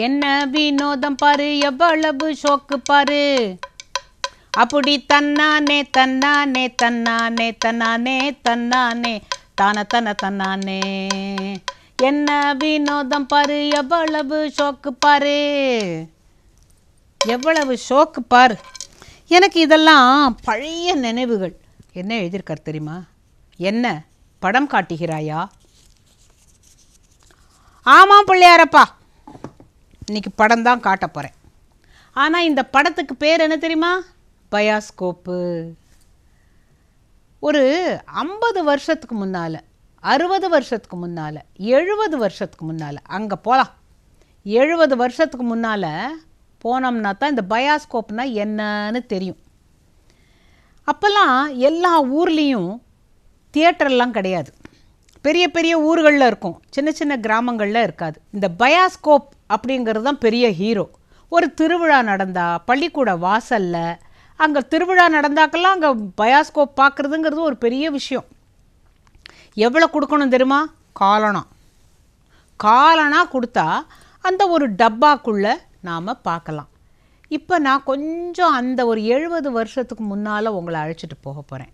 என்ன வினோதம் பாரு, எவ்வளவு ஷோக்கு பாரு. அப்படி தன்னானே தன்னானே தன்னானே தன்னானே தன்னானே தான தன தன்னானே. என்ன வினோதம் பாரு, எவ்வளவு ஷோக்கு பாரு, எவ்வளவு ஷோக்கு பாரு. எனக்கு இதெல்லாம் பழைய நினைவுகள். என்ன எழுதியிருக்கார் தெரியுமா? என்ன படம் காட்டுகிறாயா? ஆமாம் பிள்ளையாரப்பா, இன்னைக்கு படம் தான் காட்ட போகிறேன். ஆனால் இந்த படத்துக்கு பேர் என்ன தெரியுமா? பயாஸ்கோப்பு. ஒரு 50 வருஷத்துக்கு முன்னால், 60 வருஷத்துக்கு முன்னால், 70 வருஷத்துக்கு முன்னால் அங்கே போகலாம். 70 வருஷத்துக்கு முன்னால் போனோம்னா தான் இந்த பயாஸ்கோப்னா என்னன்னு தெரியும். அப்போல்லாம் எல்லா ஊர்லேயும் தியேட்டர்லாம் கிடையாது. பெரிய பெரிய ஊர்களில் இருக்கும், சின்ன சின்ன கிராமங்களில் இருக்காது. இந்த பயாஸ்கோப் அப்படிங்கிறது தான் பெரிய ஹீரோ. ஒரு திருவிழா நடந்தால் பள்ளிக்கூட வாசலில் அங்கே திருவிழா நடந்தாக்கெல்லாம் அங்கே பயாஸ்கோப் பார்க்குறதுங்கிறது ஒரு பெரிய விஷயம். எவ்வளோ கொடுக்கணும் தெரியுமா? காலனா கொடுத்தா அந்த ஒரு டப்பாக்குள்ளே நாம் பார்க்கலாம். இப்போ நான் கொஞ்சம் அந்த ஒரு 70 வருஷத்துக்கு முன்னால் உங்களை அழைச்சிட்டு போக போகிறேன்.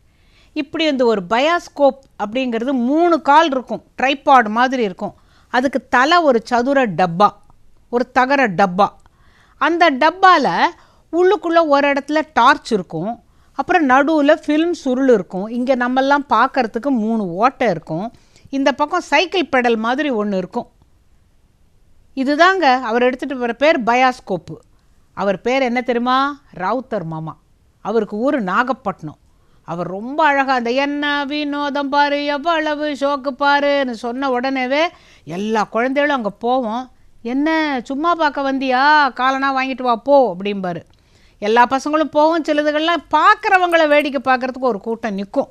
இப்படி அந்த ஒரு பயாஸ்கோப் அப்படிங்கிறது 3 கால் இருக்கும், ட்ரைபாட் மாதிரி இருக்கும். அதுக்கு தலை ஒரு சதுர டப்பா, ஒரு தகர டப்பா. அந்த டப்பாவில் உள்ளுக்குள்ளே ஒரு இடத்துல டார்ச் இருக்கும், அப்புறம் நடுவில் ஃபில்ம் சுருள் இருக்கும். இங்கே நம்மெல்லாம் பார்க்குறதுக்கு 3 ஓட்டை இருக்கும். இந்த பக்கம் சைக்கிள் பெடல் மாதிரி ஒன்று இருக்கும். இதுதாங்க அவர் எடுத்துகிட்டு போகிற பேர் பயாஸ்கோப்பு. அவர் பேர் என்ன தெரியுமா? ராவுத்தர் மாமா. அவருக்கு ஊர் நாகப்பட்டினம். அவர் ரொம்ப அழகாக அந்த என்ன வினோதம் பாரு, எவ்வளவு ஷோக்கு பாருன்னு சொன்ன உடனேவே எல்லா குழந்தைகளும் அங்கே போவோம். என்ன சும்மா பார்க்க வந்தியா, காலனா வாங்கிட்டு வா போ அப்படிம்பாரு. எல்லா பசங்களும் போவோம். சிலதுகள்லாம் பார்க்குறவங்கள வேடிக்கை பார்க்குறதுக்கு ஒரு கூட்டம் நிற்கும்.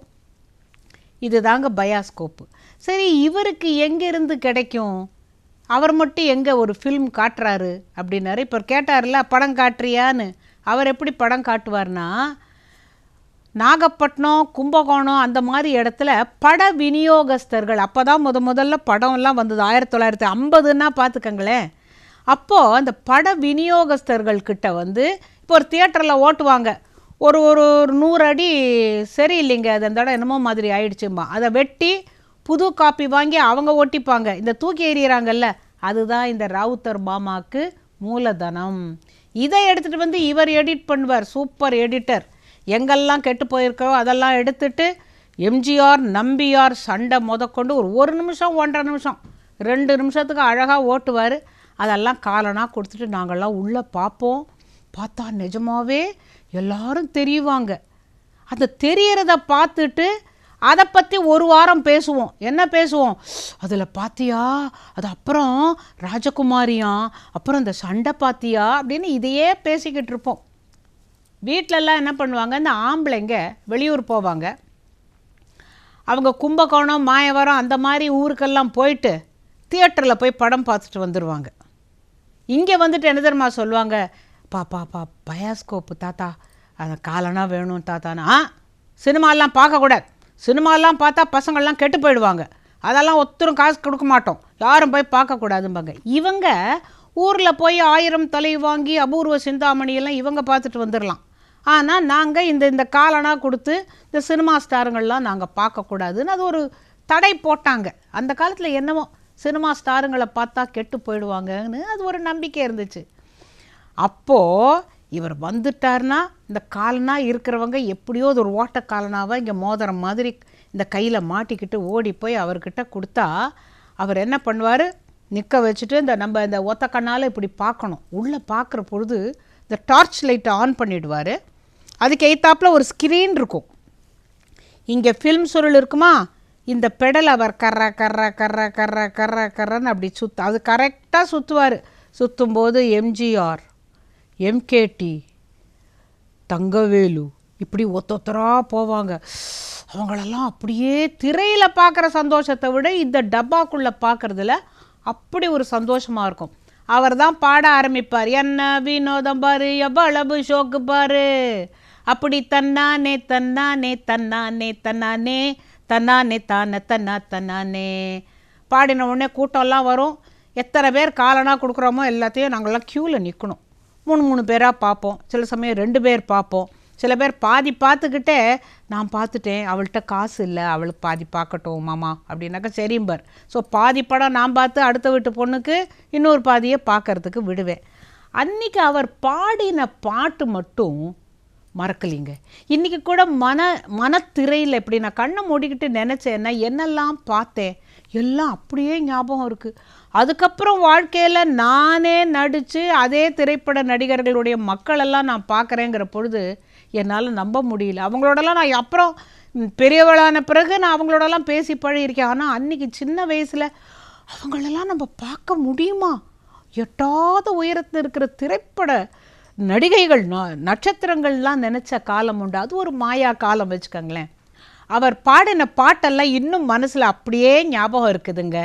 இது தாங்க பயாஸ்கோப்பு. சரி, இவருக்கு எங்கேருந்து கிடைக்கும்? அவர் மட்டும் எங்கே ஒரு ஃபில்ம் காட்டுறாரு அப்படின்னாரு. இப்போ கேட்டார்ல படம் காட்டுறியான்னு. அவர் எப்படி படம் காட்டுவார்னா, நாகப்பட்டினம், கும்பகோணம் அந்த மாதிரி இடத்துல பட விநியோகஸ்தர்கள். அப்போ தான் முதல்ல படம்லாம் வந்தது. 1950ன்னா பார்த்துக்கங்களேன். அப்போது அந்த பட விநியோகஸ்தர்கள்கிட்ட வந்து இப்போ ஒரு தியேட்டரில் ஓட்டுவாங்க. ஒரு 100 அடி சரியில்லைங்க, அது அந்த இடம் என்னமோ மாதிரி ஆயிடுச்சும்மா, அதை வெட்டி புது காப்பி வாங்கி அவங்க ஒட்டிப்பாங்க. இந்த தூக்கி எறிகிறாங்கல்ல, அதுதான் இந்த ராவுத்தர் மாமாவுக்கு மூலதனம். இதை எடுத்துகிட்டு வந்து இவர் எடிட் பண்ணுவார். Super editor. எங்கெல்லாம் கெட்டு போயிருக்கோ அதெல்லாம் எடுத்துட்டு எம்ஜிஆர் நம்பியார் சண்டை முதற்கொண்டு ஒரு நிமிஷம் 1.5 நிமிஷம் 2 நிமிஷத்துக்கு அழகாக ஓட்டுவார். அதெல்லாம் காலனாக கொடுத்துட்டு நாங்கள்லாம் உள்ளே பார்ப்போம். பார்த்தா நிஜமாகவே எல்லாரும் தெரியுவாங்க. அந்த தெரியறத பார்த்துட்டு அதை பற்றி ஒரு வாரம் பேசுவோம். என்ன பேசுவோம்? அதில் பார்த்தியா, அது அப்புறம் ராஜகுமாரியாம், அப்புறம் இந்த சண்டை பார்த்தியா அப்படின்னு இதையே பேசிக்கிட்டு இருப்போம். வீட்டிலலாம் என்ன பண்ணுவாங்க, இந்த ஆம்பளைங்க வெளியூர் போவாங்க. அவங்க கும்பகோணம், மாயவரம் அந்த மாதிரி ஊருக்கெல்லாம் போயிட்டு தியேட்டரில் போய் படம் பார்த்துட்டு வந்துடுவாங்க. இங்கே வந்துட்டு என்ன தெரியுமா சொல்லுவாங்க? பாப்பா பயாஸ்கோப்பு தாத்தா, அந்த காலனா வேணும் தாத்தானா. சினிமாலாம் பார்க்கக்கூடாது, சினிமாலாம் பார்த்தா பசங்கள்லாம் கெட்டு போயிடுவாங்க, அதெல்லாம் ஒருத்தரும் காசு கொடுக்க மாட்டோம், யாரும் போய் பார்க்கக்கூடாதும்பாங்க. இவங்க ஊரில் போய் 1000 தலை வாங்கி அபூர்வ சிந்தாமணியெல்லாம் இவங்க பார்த்துட்டு வந்துடலாம். ஆனால் நாங்கள் இந்த காலனாக கொடுத்து இந்த சினிமா ஸ்டாருங்கள்லாம் நாங்கள் பார்க்கக்கூடாதுன்னு அது ஒரு தடை போட்டாங்க. அந்த காலத்தில் என்னமோ சினிமா ஸ்டாருங்களை பார்த்தா கெட்டு போயிடுவாங்கன்னு அது ஒரு நம்பிக்கை இருந்துச்சு. அப்போது இவர் வந்துட்டார்னா இந்த காலனா இருக்கிறவங்க எப்படியோ ஒரு ஓட்ட காலனாவாக இங்கே மோதிரம் மாதிரி இந்த கையில் மாட்டிக்கிட்டு ஓடி போய் அவர்கிட்ட கொடுத்தா அவர் என்ன பண்ணுவார்? நிற்க வச்சுட்டு இந்த ஒத்த கண்ணால் இப்படி பார்க்கணும். உள்ளே பார்க்குற பொழுது இந்த டார்ச் லைட்டை ஆன் பண்ணிவிடுவார். அதுக்கு எய்த்தாப்பில் ஒரு ஸ்க்ரீன் இருக்கும். இங்கே ஃபில்ம் சுருள் இருக்குமா, இந்த பெடல் அவர் கர்ற கர்ற கர்ற கர்ற கர்ற கர்றன்னு அப்படி அது கரெக்டாக சுற்றுவார். சுற்றும்போது எம்ஜிஆர், எம்கேடி, தங்கவேலு இப்படி ஒத்தொத்தராக போவாங்க. அவங்களெல்லாம் அப்படியே திரையில் பார்க்குற சந்தோஷத்தை விட இந்த டப்பாக்குள்ளே பார்க்குறதுல அப்படி ஒரு சந்தோஷமாக இருக்கும். அவர் தான் பாட ஆரம்பிப்பார். என்ன வினோதம் பாரு, எவ்வளவு ஷோக்கு பாரு, அப்படி தன்னானே தன்னானே தன்னானே தன்னானே தன்னானே தானே தன்னா தன்னானே. பாடின உடனே கூட்டம்லாம் வரும். எத்தனை பேர் காலனாக கொடுக்குறோமோ எல்லாத்தையும் நாங்கள்லாம் க்யூவில் நிற்கணும். 3 பேராக பார்ப்போம், சில சமயம் 2 பேர் பார்ப்போம். சில பேர் பாதி பார்த்துக்கிட்டே நான் பார்த்துட்டேன், அவள்கிட்ட காசு இல்லை, அவளுக்கு பாதி பார்க்கட்டும் மாமா அப்படின்னாக்கா சரிம்பர். ஸோ பாதி படம் நான் பார்த்து அடுத்த வீட்டு பொண்ணுக்கு இன்னொரு பாதியை பார்க்கறதுக்கு விடுவேன். அன்றைக்கி அவர் பாடின பாட்டு மட்டும் மறக்கலிங்க. இன்றைக்கி கூட மனத்திரையில் எப்படி நான் கண்ணை மூடிக்கிட்டு நினச்சேன்னா என்னெல்லாம் பார்த்தேன் எல்லாம் அப்படியே ஞாபகம் இருக்குது. அதுக்கப்புறம் வாழ்க்கையில் நானே நடித்து அதே திரைப்பட நடிகர்களுடைய மக்களெல்லாம் நான் பார்க்குறேங்கிற பொழுது என்னால் நம்ப முடியல. அவங்களோடலாம் நான் அப்புறம் பெரியவளான பிறகு நான் அவங்களோடலாம் பேசி பழகிருக்கேன். ஆனால் அன்றைக்கி சின்ன வயசில் அவங்களெல்லாம் நம்ம பார்க்க முடியுமா? எட்டாத உயரத்தில் இருக்கிற திரைப்பட நடிகைகள் நட்சத்திரங்கள்லாம் நினச்ச காலம் உண்டு. அது ஒரு மாயா காலம் வச்சுக்கோங்களேன். அவர் பாடின பாட்டெல்லாம் இன்னும் மனசில் அப்படியே ஞாபகம் இருக்குதுங்க.